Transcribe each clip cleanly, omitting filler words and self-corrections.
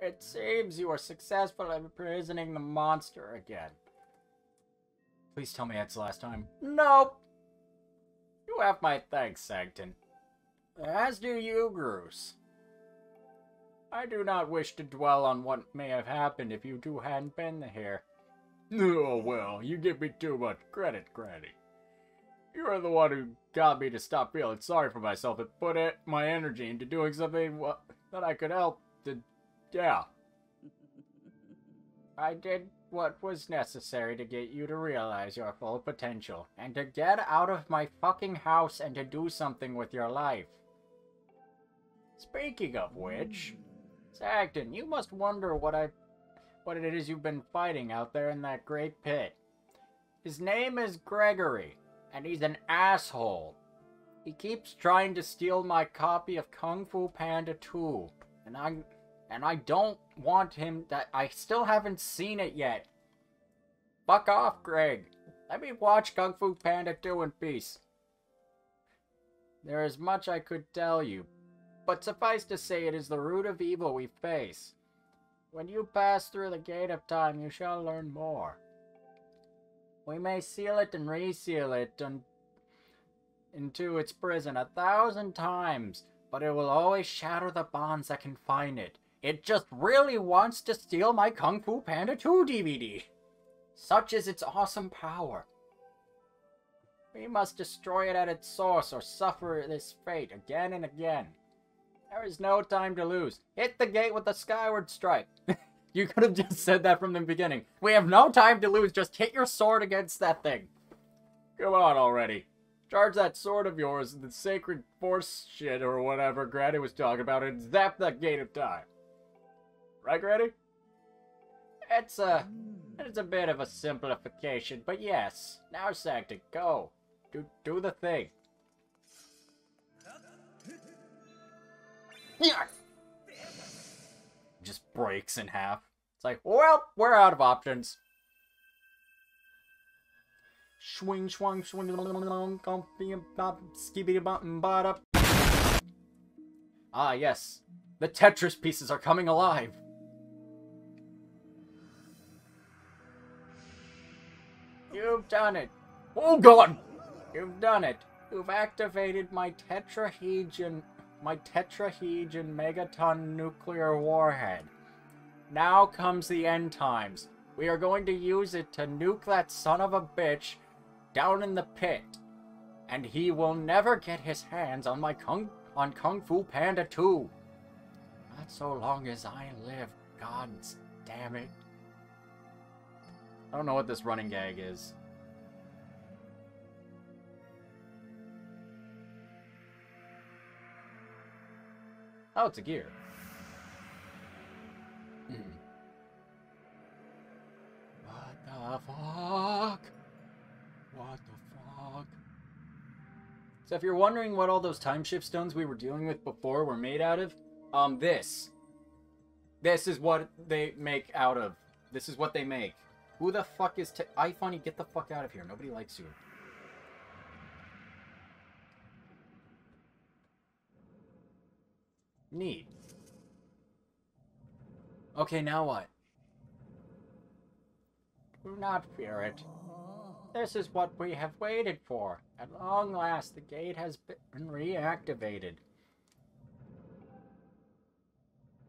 It seems you are successful in imprisoning the monster again. Please tell me that's the last time. Nope. You have my thanks, Sancton. As do you, Bruce. I do not wish to dwell on what may have happened if you two hadn't been here. Oh, well, you give me too much credit, Granny. You are the one who got me to stop feeling sorry for myself and put my energy into doing something that I could help to... Yeah. I did what was necessary to get you to realize your full potential, and to get out of my fucking house and to do something with your life. Speaking of which, Sancton, you must wonder what it is you've been fighting out there in that great pit. His name is Gregory, and he's an asshole. He keeps trying to steal my copy of Kung Fu Panda 2, and I don't want him to... I still haven't seen it yet. Fuck off, Greg. Let me watch Kung Fu Panda 2 in peace. There is much I could tell you, but suffice to say it is the root of evil we face. When you pass through the gate of time, you shall learn more. We may seal it and reseal it into its prison 1,000 times, but it will always shatter the bonds that confine it. It just really wants to steal my Kung Fu Panda 2 DVD. Such is its awesome power. We must destroy it at its source or suffer this fate again and again. There is no time to lose. Hit the gate with the Skyward strike. You could have just said that from the beginning. We have no time to lose. Just hit your sword against that thing. Come on already. Charge that sword of yours, the sacred force shit or whatever Granny was talking about, and zap that gate of time. Right, Granny? It's a bit of a simplification, but yes. Now, Sancton, go. Do the thing. Just breaks in half. It's like, well, we're out of options. Swing, swing, swing, skibidi button, bada. Ah, yes. The Tetris pieces are coming alive. You've done it. Oh, God! You've done it. You've activated my tetrahedron megaton nuclear warhead. Now comes the end times. We are going to use it to nuke that son of a bitch down in the pit. And he will never get his hands on my Kung Fu Panda 2. Not so long as I live, god damn it. I don't know what this running gag is. Oh, it's a gear. What the fuck? What the fuck? So if you're wondering what all those time shift stones we were dealing with before were made out of, this is what they make out of. This is what they make. Who the fuck is iFunny? Get the fuck out of here. Nobody likes you. Neat. Okay, now what? Do not fear it. This is what we have waited for. At long last, the gate has been reactivated.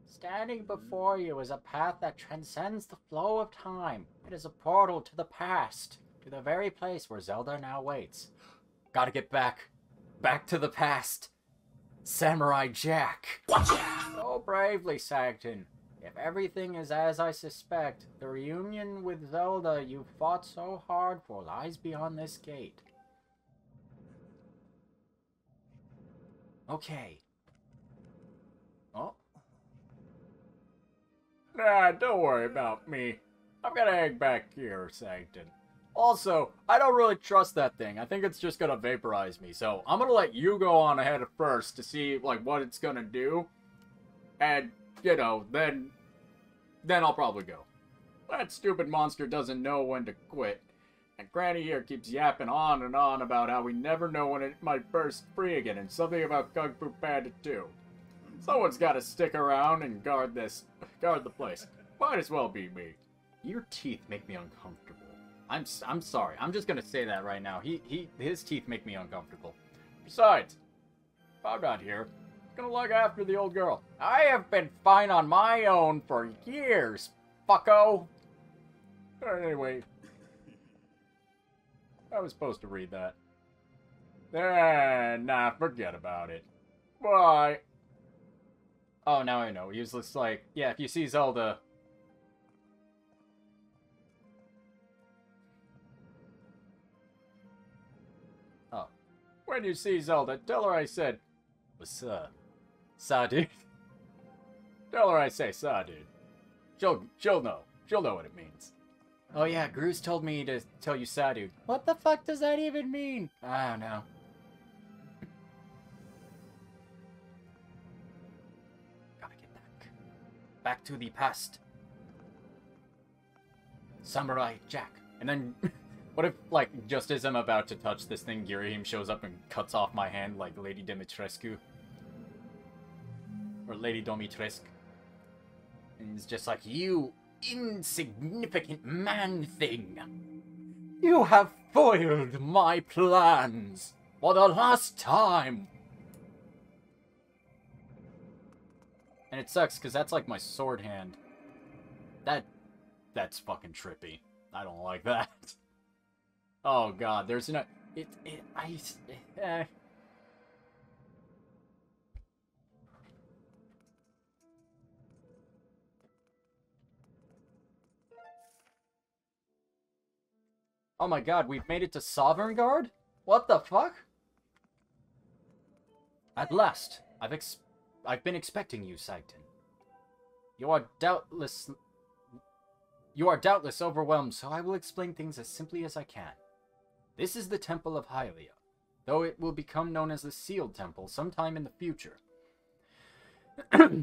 Standing before you is a path that transcends the flow of time. It is a portal to the past, to the very place where Zelda now waits. Gotta get back. Back to the past. Samurai Jack. Go bravely, Sancton. If everything is as I suspect, the reunion with Zelda you fought so hard for lies beyond this gate. Okay. Oh. Nah, don't worry about me. I'm gonna hang back here, Sancton. Also, I don't really trust that thing. I think it's just gonna vaporize me. So, I'm gonna let you go on ahead first to see, like, what it's gonna do. And, you know, then I'll probably go. That stupid monster doesn't know when to quit. And Granny here keeps yapping on and on about how we never know when it might burst free again, and something about Kung Fu Panda 2. Someone's got to stick around and guard the place. Might as well be me. Your teeth make me uncomfortable. I'm sorry. I'm just gonna say that right now. His teeth make me uncomfortable. Besides, if I'm not here, I'm gonna look after the old girl. I have been fine on my own for years, fucko. Anyway, I was supposed to read that. Nah, forget about it. Bye. Oh, now I know. He was just like, yeah, if you see Zelda... Oh. When you see Zelda, tell her I said, what's up? Saw, dude. Tell her I say, saw, dude. She'll know. She'll know what it means. Oh yeah, Gru's told me to tell you saw, dude. What the fuck does that even mean? I don't know. Back to the past. Samurai Jack. And then, what if, like, just as I'm about to touch this thing, Girahim shows up and cuts off my hand like Lady Dimitrescu? Or Lady Domitrescu. And he's just like, you insignificant man-thing. You have foiled my plans for the last time. And it sucks, because that's like my sword hand. That's fucking trippy. I don't like that. Oh god, there's no... Oh my god, we've made it to Sovereign Guard? What the fuck? At last, I've been expecting you, Saigton. You are doubtless overwhelmed, so I will explain things as simply as I can. This is the Temple of Hylia, though it will become known as the Sealed Temple sometime in the future.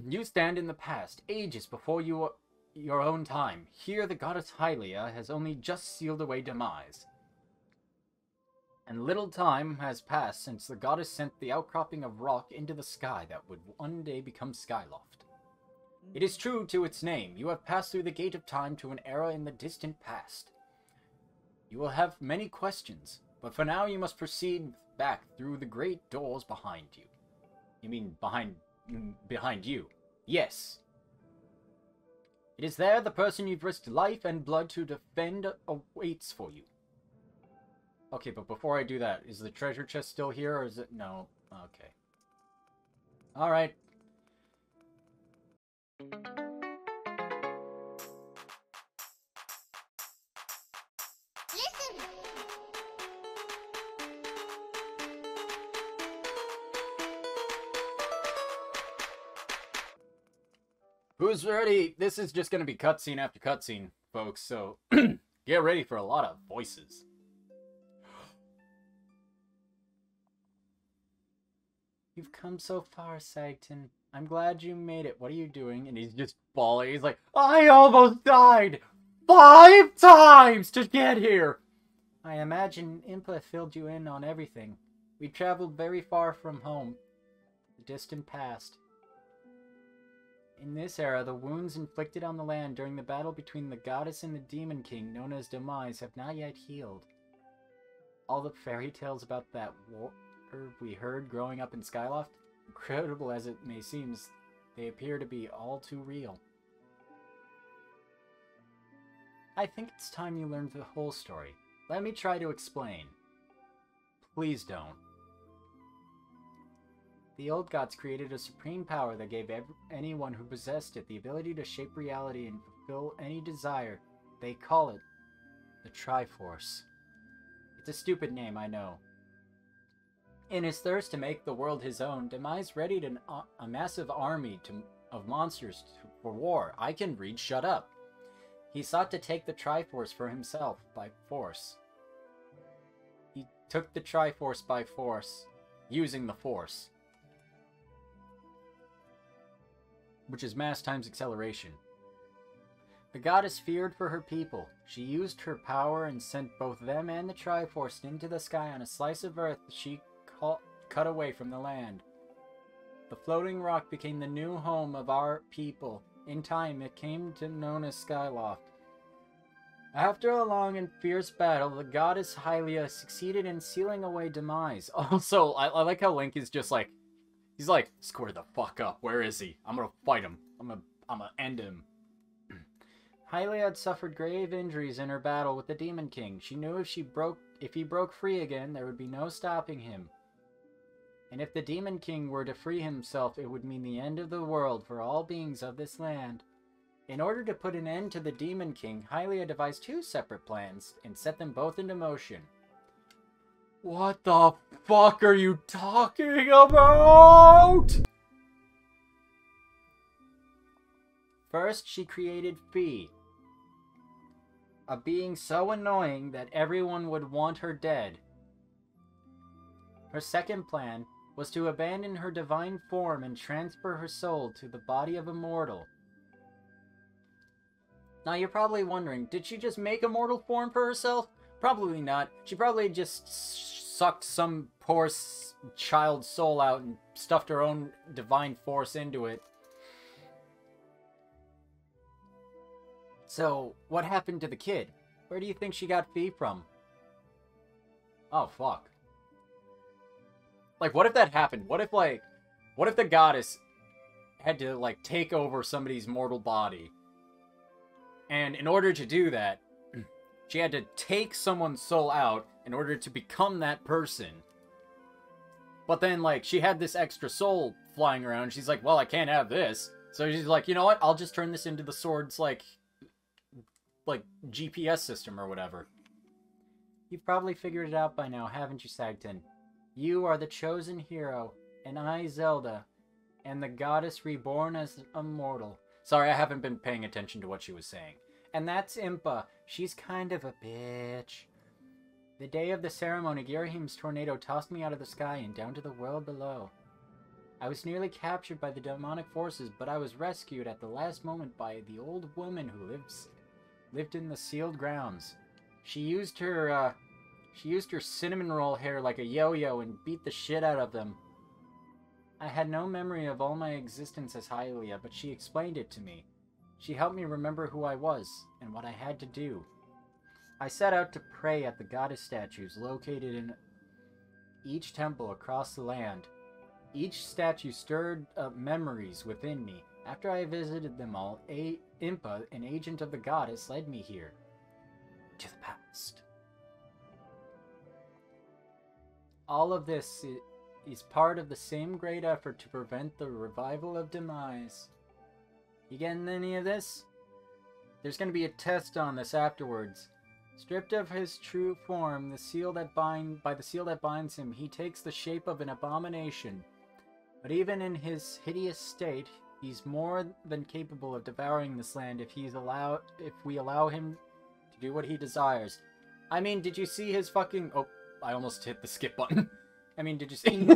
You stand in the past, ages before your own time. Here, the goddess Hylia has only just sealed away demise. And little time has passed since the goddess sent the outcropping of rock into the sky that would one day become Skyloft. It is true to its name. You have passed through the gate of time to an era in the distant past. You will have many questions, but for now you must proceed back through the great doors behind you. You mean behind you? Yes. It is there the person you've risked life and blood to defend awaits for you. Okay, but before I do that, is the treasure chest still here, or is it... No. Okay. Alright. Listen! Who's ready? This is just gonna be cutscene after cutscene, folks, so get ready for a lot of voices. You've come so far, Saigton. I'm glad you made it. What are you doing? And he's just bawling. He's like, I almost died 5 times to get here. I imagine Impa filled you in on everything. We traveled very far from home, the distant past. In this era, the wounds inflicted on the land during the battle between the goddess and the demon king, known as Demise, have not yet healed. All the fairy tales about that war we heard growing up in Skyloft, incredible as it may seem, they appear to be all too real. I think it's time you learned the whole story. Let me try to explain. Please don't. The old gods created a supreme power that gave anyone who possessed it the ability to shape reality and fulfill any desire. They call it the Triforce. It's a stupid name, I know. In his thirst to make the world his own, Demise readied a massive army of monsters for war. I can read, shut up. He sought to take the Triforce for himself by force. He took the Triforce by force, using the Force, which is mass times acceleration. The goddess feared for her people. She used her power and sent both them and the Triforce into the sky on a slice of earth she cut away from the land. The floating rock became the new home of our people. In time, it came to known as Skyloft. After a long and fierce battle, the goddess Hylia succeeded in sealing away demise. Also, I like how Link is just like, he's like, square the fuck up. Where is he? I'm gonna fight him. I'm gonna end him. Hylia had suffered grave injuries in her battle with the Demon King. She knew if he broke free again, there would be no stopping him. And if the Demon King were to free himself, it would mean the end of the world for all beings of this land. In order to put an end to the Demon King, Hylia devised 2 separate plans and set them both into motion. What the fuck are you talking about? First, she created Fee, a being so annoying that everyone would want her dead. Her second plan was to abandon her divine form and transfer her soul to the body of a mortal. Now you're probably wondering, did she just make a mortal form for herself? Probably not. She probably just sucked some poor child's soul out and stuffed her own divine force into it. So, what happened to the kid? Where do you think she got Fee from? Oh, fuck. Like, what if that happened? What if the goddess had to, like, take over somebody's mortal body? And in order to do that, she had to take someone's soul out in order to become that person. But then, like, she had this extra soul flying around. She's like, well, I can't have this. So she's like, you know what? I'll just turn this into the sword's, like GPS system or whatever. You've probably figured it out by now, haven't you, Sagton? You are the chosen hero, and I, Zelda, and the goddess reborn as a mortal. Sorry, I haven't been paying attention to what she was saying. And that's Impa. She's kind of a bitch. The day of the ceremony, Girahim's tornado tossed me out of the sky and down to the world below. I was nearly captured by the demonic forces, but I was rescued at the last moment by the old woman who lived in the sealed grounds. She used her cinnamon roll hair like a yo-yo and beat the shit out of them. I had no memory of all my existence as Hylia, but she explained it to me. She helped me remember who I was and what I had to do. I set out to pray at the goddess statues located in each temple across the land. Each statue stirred up memories within me. After I visited them all, Impa, an agent of the goddess, led me here. To the past. All of this is part of the same great effort to prevent the revival of demise. You getting any of this? There's going to be a test on this afterwards. Stripped of his true form, by the seal that binds him, he takes the shape of an abomination. But even in his hideous state, he's more than capable of devouring this land if we allow him to do what he desires. I mean, did you see his fucking... Oh, I almost hit the skip button. I mean, did you see...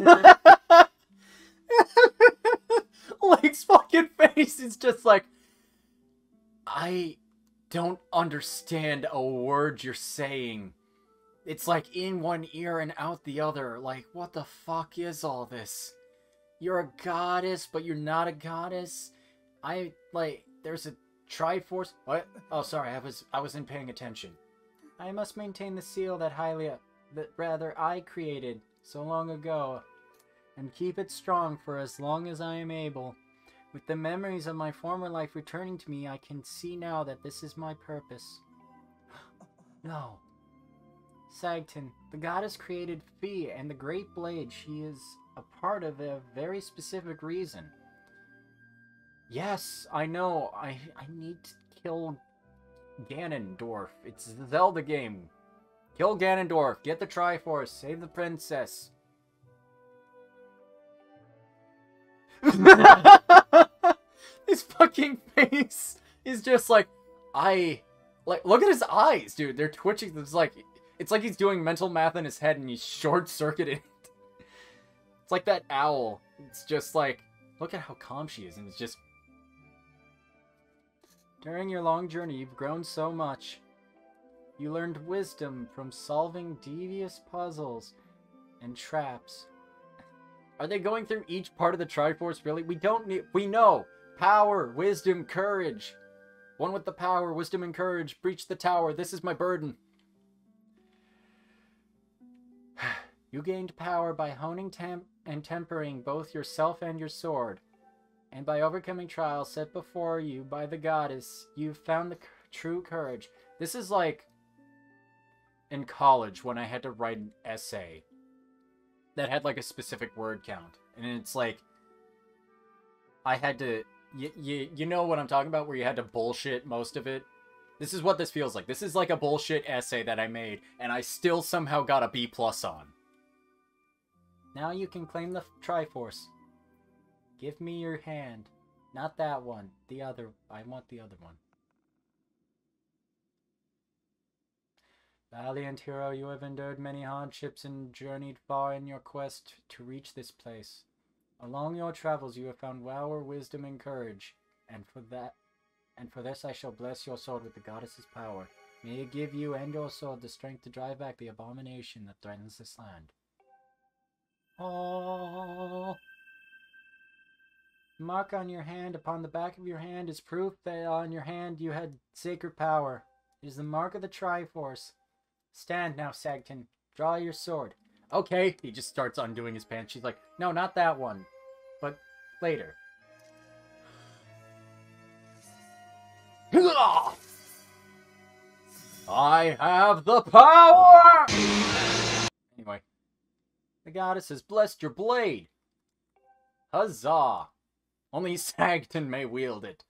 Link's fucking face is just like... I don't understand a word you're saying. It's like in one ear and out the other. Like, what the fuck is all this? You're a goddess, but you're not a goddess? There's a Triforce... What? Oh, sorry, I wasn't paying attention. I must maintain the seal that I created so long ago, and keep it strong for as long as I am able. With the memories of my former life returning to me, I can see now that this is my purpose. No. Sagton, the goddess created Fee and the Great Blade. She is a part of a very specific reason. Yes, I know. I need to kill Ganondorf. It's the Zelda game. Kill Ganondorf. Get the Triforce. Save the princess. His fucking face is just like, look at his eyes, dude. They're twitching. It's like he's doing mental math in his head and he's short-circuited. It's like that owl. It's just like, look at how calm she is, and it's just... During your long journey, you've grown so much. You learned wisdom from solving devious puzzles and traps. Are they going through each part of the Triforce, really? We don't need... We know! Power, wisdom, courage. One with the power, wisdom, and courage. Breach the tower. This is my burden. You gained power by honing and tempering both yourself and your sword. And by overcoming trials set before you by the goddess, you've found the true courage. This is like in college when I had to write an essay that had like a specific word count. And it's like, I had to, you know what I'm talking about, where you had to bullshit most of it? This is what this feels like. This is like a bullshit essay that I made, and I still somehow got a B+ on. Now you can claim the Triforce. Give me your hand. Not that one. The other. I want the other one. Valiant hero, you have endured many hardships and journeyed far in your quest to reach this place. Along your travels you have found power, wisdom, and courage, and for this I shall bless your sword with the goddess's power. May it give you and your sword the strength to drive back the abomination that threatens this land. Oh. Mark on your hand upon the back of your hand is proof that on your hand you had sacred power. It is the mark of the Triforce. Stand now, Sagton. Draw your sword. Okay, he just starts undoing his pants. She's like, no, not that one. But later. I have the power! Anyway. The goddess has blessed your blade. Huzzah! Only Sagton may wield it.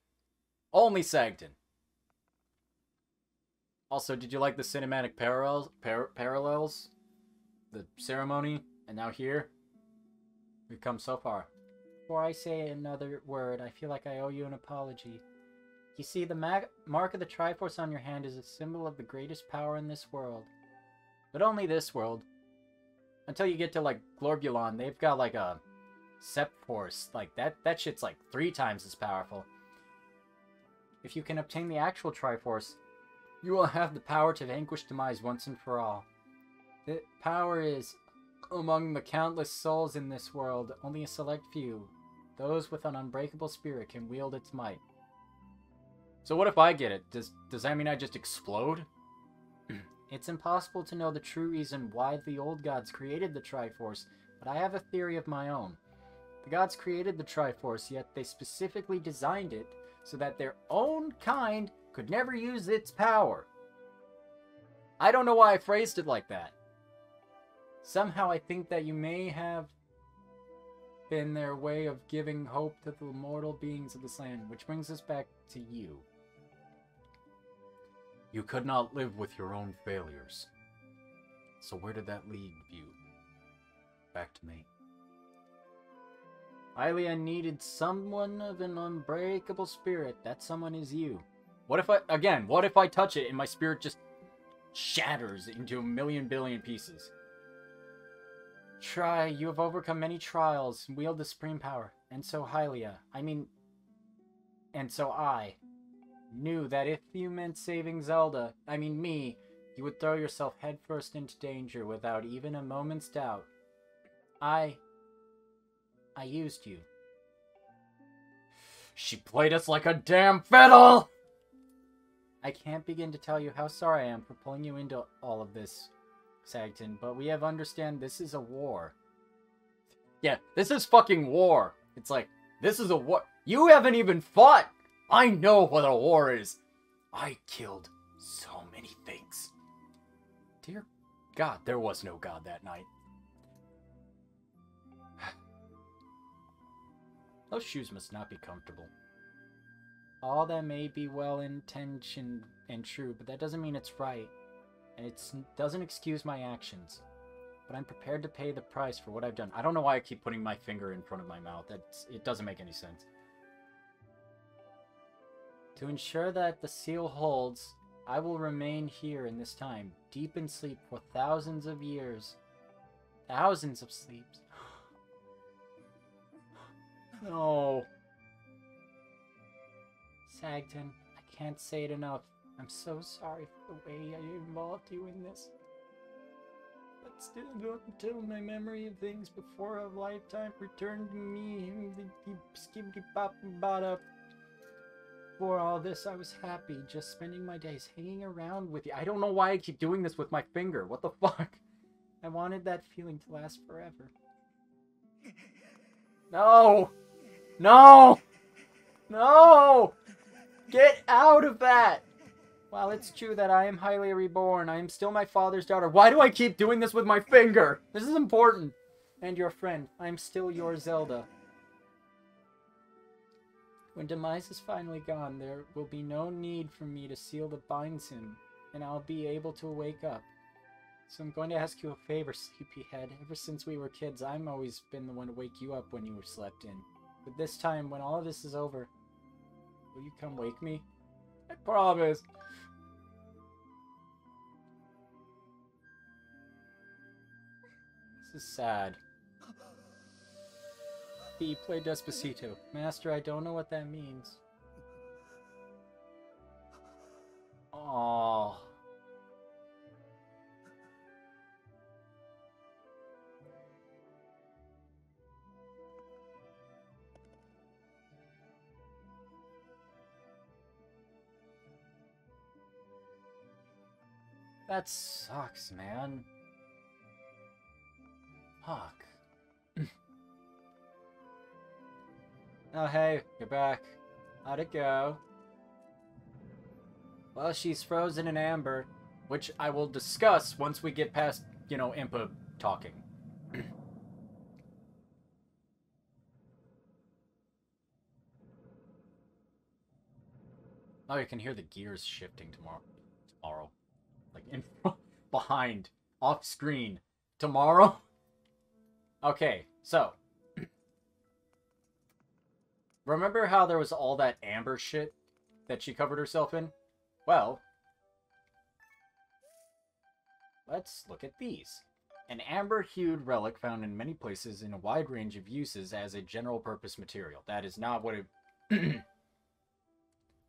Only Sagton. Also, did you like the cinematic parallels? The ceremony? And now here? We've come so far. Before I say another word, I feel like I owe you an apology. You see, the mark of the Triforce on your hand is a symbol of the greatest power in this world. But only this world. Until you get to, like, Glorbulon, they've got, like, a Sepforce. Like, that shit's, like, 3 times as powerful. If you can obtain the actual Triforce, you will have the power to vanquish demise once and for all. The power is, among the countless souls in this world, only a select few. Those with an unbreakable spirit can wield its might. So what if I get it? Does that mean I just explode? It's impossible to know the true reason why the old gods created the Triforce, but I have a theory of my own. The gods created the Triforce, yet they specifically designed it so that their own kind could never use its power. I don't know why I phrased it like that. Somehow I think that you may have been their way of giving hope to the mortal beings of this land, which brings us back to you. You could not live with your own failures. So where did that lead you? Back to me. Hylia needed someone of an unbreakable spirit. That someone is you. What if I touch it and my spirit just shatters into a million billion pieces? You have overcome many trials and wield the supreme power. And so Hylia, and so I knew that if you meant saving Zelda, me, you would throw yourself headfirst into danger without even a moment's doubt. I used you. She played us like a damn fiddle! I can't begin to tell you how sorry I am for pulling you into all of this, Sagton, but we have understand this is a war. Yeah, this is fucking war. It's like, this is a war. You haven't even fought! I know what a war is. I killed so many things. Dear God, there was no God that night. Those shoes must not be comfortable. All that may be well-intentioned and true, but that doesn't mean it's right. And it doesn't excuse my actions. But I'm prepared to pay the price for what I've done. I don't know why I keep putting my finger in front of my mouth. It doesn't make any sense. To ensure that the seal holds, I will remain here in this time, deep in sleep for thousands of years. Thousands of sleeps. No. Sagton, I can't say it enough. I'm so sorry for the way I involved you in this. But Still not until my memory of things before a lifetime returned to me. Skibbity bop bada. For all this, I was happy, just spending my days hanging around with you. I don't know why I keep doing this with my finger. What the fuck? I wanted that feeling to last forever. No! No! No! Get out of that! While it's true that I am highly reborn, I am still my father's daughter. Why do I keep doing this with my finger? This is important. And your friend, I am still your Zelda. When Demise is finally gone, there will be no need for me to seal that binds him, and I'll be able to wake up. So I'm going to ask you a favor, sleepyhead. Ever since we were kids, I've always been the one to wake you up when you were slept in. But this time, when all of this is over, will you come wake me? I promise. This is sad. He played Despacito. Master, I don't know what that means. Aww. That sucks, man. Fuck. Oh, hey, you're back. How'd it go? Well, she's frozen in amber, which I will discuss once we get past, you know, Impa talking. Oh, you can hear the gears shifting tomorrow. Like, in front, behind, off screen. Tomorrow? Okay, so. Remember how there was all that amber shit that she covered herself in? Well, let's look at these. An amber-hued relic found in many places in a wide range of uses as a general-purpose material. That is not what it...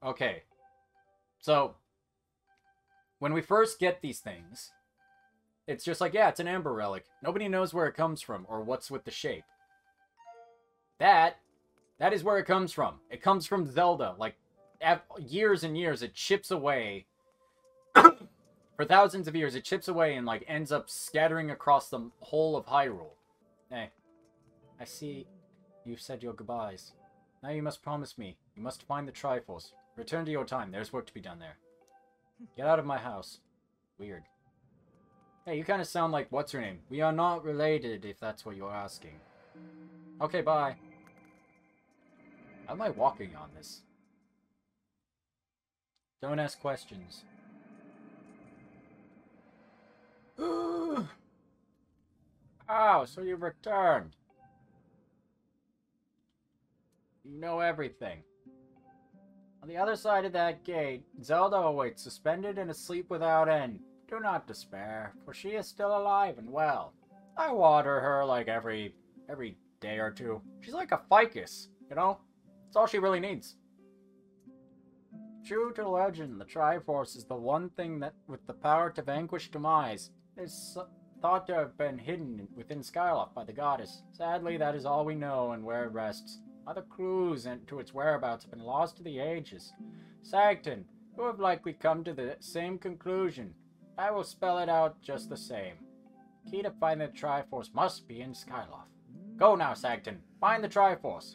Okay. So, when we first get these things, it's just like, yeah, it's an amber relic. Nobody knows where it comes from or what's with the shape. That is where it comes from. It comes from Zelda. Like, years and years, it chips away. For thousands of years, it chips away and, like, ends up scattering across the whole of Hyrule. Hey, I see you've said your goodbyes. Now you must promise me. You must find the Triforce. Return to your time. There's work to be done there. Get out of my house. Weird. Hey, you kind of sound like what's her name? We are not related, if that's what you're asking. Okay, bye. How am I walking on this? Don't ask questions. Oh, so you've returned. You know everything. On the other side of that gate, Zelda awaits, suspended and asleep without end. Do not despair, for she is still alive and well. I water her like every day or two. She's like a ficus, you know? That's all she really needs. True to legend, the Triforce is the one thing that with the power to vanquish Demise. It is thought to have been hidden within Skyloft by the goddess. Sadly, that is all we know and where it rests. Other clues to its whereabouts have been lost to the ages. Sagton, you have likely come to the same conclusion. I will spell it out just the same. Key to find the Triforce must be in Skyloft. Go now, Sagton. Find the Triforce.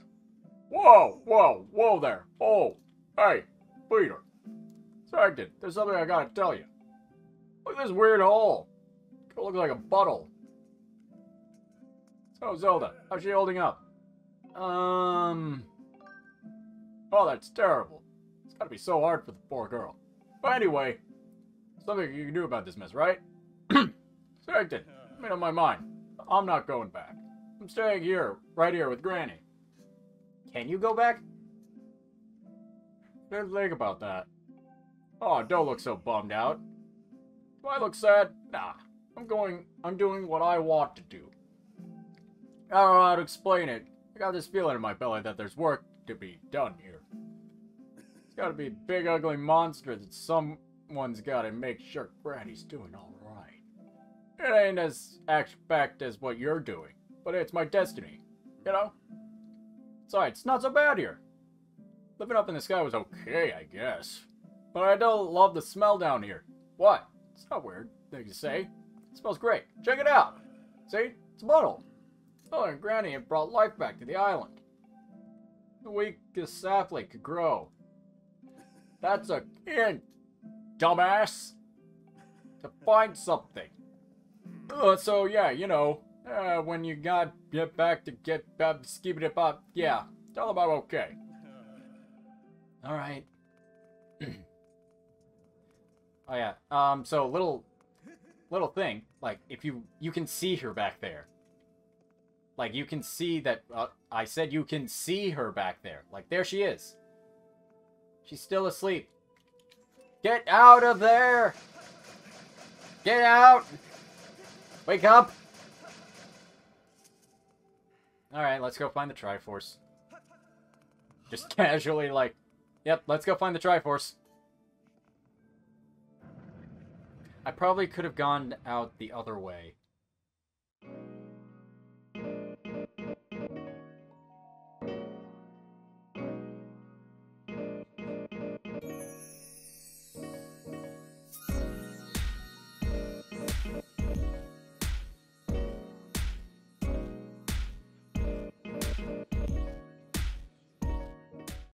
Whoa there. Oh, hey, Peter. Sagton, there's something I gotta tell you. Look at this weird hole. It looks like a butthole. So, Zelda, how's she holding up? Oh, that's terrible. It's gotta be so hard for the poor girl. But anyway, something you can do about this mess, right? Sagton, I made up my mind. I'm not going back. I'm staying here, right here with Granny. Can you go back? Didn't think about that. Oh, don't look so bummed out. Do I look sad? Nah. I'm doing what I want to do. I don't know how to explain it. I got this feeling in my belly that there's work to be done here. It's gotta be a big ugly monster that someone's gotta make sure Granny's doing alright. It ain't as act as what you're doing, but it's my destiny, you know? Besides, it's not so bad here. Living up in the sky was okay, I guess. But I don't love the smell down here. What? It's not weird, thing to say. It smells great. Check it out. See? It's a bottle. Oh, and Granny had brought life back to the island. The weakest sapling could grow. That's a hint, dumbass. To find something. So yeah, you know, when you get back to skip it up, yeah, tell them I'm okay. All right. Oh yeah. So little thing, like if you can see her back there. Like you can see that. I said you can see her back there. Like there she is. She's still asleep. Get out of there! Get out! Wake up! Alright, let's go find the Triforce. Just casually like, yep, let's go find the Triforce. I probably could have gone out the other way.